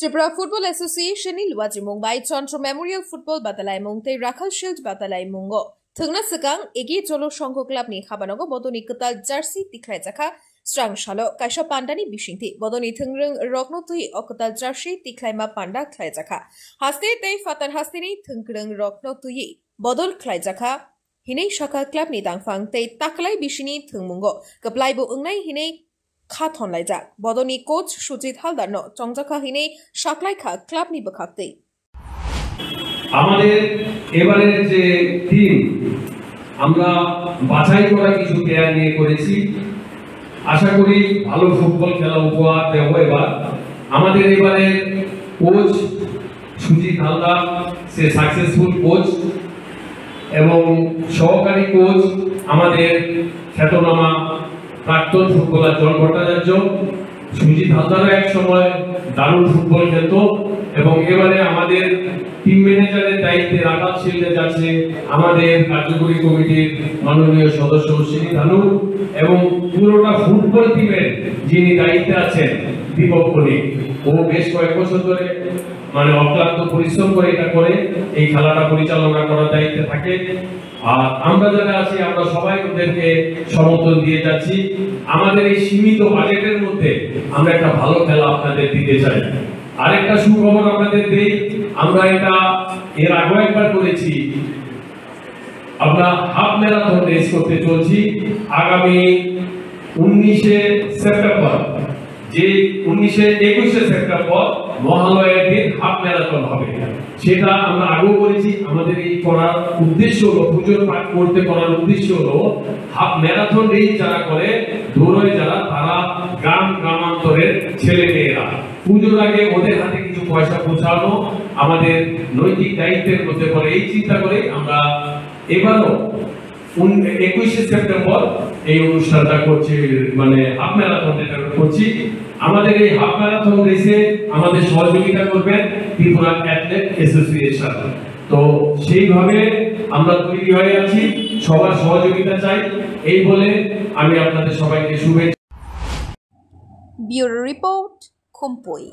Tripura Football Association ni luwa Mumbai Chondro Memorial Football Batalai Mungte Rakhal Shield Batalai Mungo Thungna Sakang Egi Jolo Shongho Club ni Habanogo Bodoni Kutal Jersey Tikrai Jaka Strang Shalo Kaisha Pandani Bishinti Bodoni Thungrung Rokno Tui Okutal Jersey Tikrai Ma Panda Klai Jaka Haste Tei Fatan Hastini Thungrung Rokno Tui Bodol Klai Jaka Hine Shaka Club ni Dangfang Tei Taklai Bishini Thungmungo Kaplai Bu Ungnai Hine Khathon Laijak Bodoni coach Sujit Haldarno Chongjaka Hine Shaklai Kha Club ni Bakakte আমাদের এবারের যে team আমরা বাছাই করা কিছু player নিয়ে করেছি আশা করি ভালো ফুটবল খেলা উপহার দেব এবার আমাদের এবারের কোচ সুজিত হালদার সে সাকসেসফুল কোচ এবং সহকারী কোচ আমাদের খ্যাতনামা প্রাক্তন ফুটবলার জন ভট্টাচার্য সুজিত হালদারও এক সময় দারুণ ফুটবল খেলতো এবং এবারে আমাদের টিম ম্যানেজারের দায়িত্বে রাখাল শিল্ডে যাচ্ছে আমাদের কার্যকরী কমিটির মাননীয় সদস্য শ্রী ধানু এবং পুরোটা ফুটবল টিমের যিনি দায়িত্বে আছেন দীপক বণিক ও বেশ কয়েক বছর ধরে অক্লান্ত পরিশ্রম করে এটা করে এই খেলাটা পরিচালনা করার দায়িত্বে থাকে আর আমরা যারা আছি আমরা সবাই ওদেরকে সমর্থন দিয়ে যাচ্ছি আমাদের এই সীমিত বাজেটের মধ্যে আমরা একটা ভালো খেলা আপনাদের দিতে চাই আরেকটা সুখবর আপনাদের দেই আমরা এটা এর আগে একবার করেছি আমরা হাফ ম্যারাথন রেস করতে চলছি আগামী 19 সেপ্টেম্বর যে 21 সেপ্টেম্বর মহালয়ার দিন হাফ ম্যারাথন হবে সেটা আমরা আগেও করেছি আমাদের এই করার উদ্দেশ্য হলো পুজোর পাঠ করতে করার উদ্দেশ্য হলো হাফ ম্যারাথন রেস যারা করে দৌড়ে যারা তারা গ্রামান্তরের ছেলে মেয়েরা পুজোর আগে ওদের হাতে কিছু পয়সা পৌঁছানো আমাদের নৈতিক দায়িত্বের মধ্যে পড়ে এই চিন্তা করে আমরা এবারও 21 সেপ্টেম্বর এই অনুষ্ঠানটা করছি হাফ ম্যারাথন যেটা করছি আমাদের এই হাফ ম্যারাথন রেসে আমাদের সহযোগিতা করবেন ত্রিপুরা অ্যাথলেট অ্যাসোসিয়েশন তো সেইভাবে আমরা তৈরি হয়ে আছি সবার সহযোগিতা চাই এই বলে আমি আপনাদের সবাইকে শুভেচ্ছা Bureau Report Kumpoi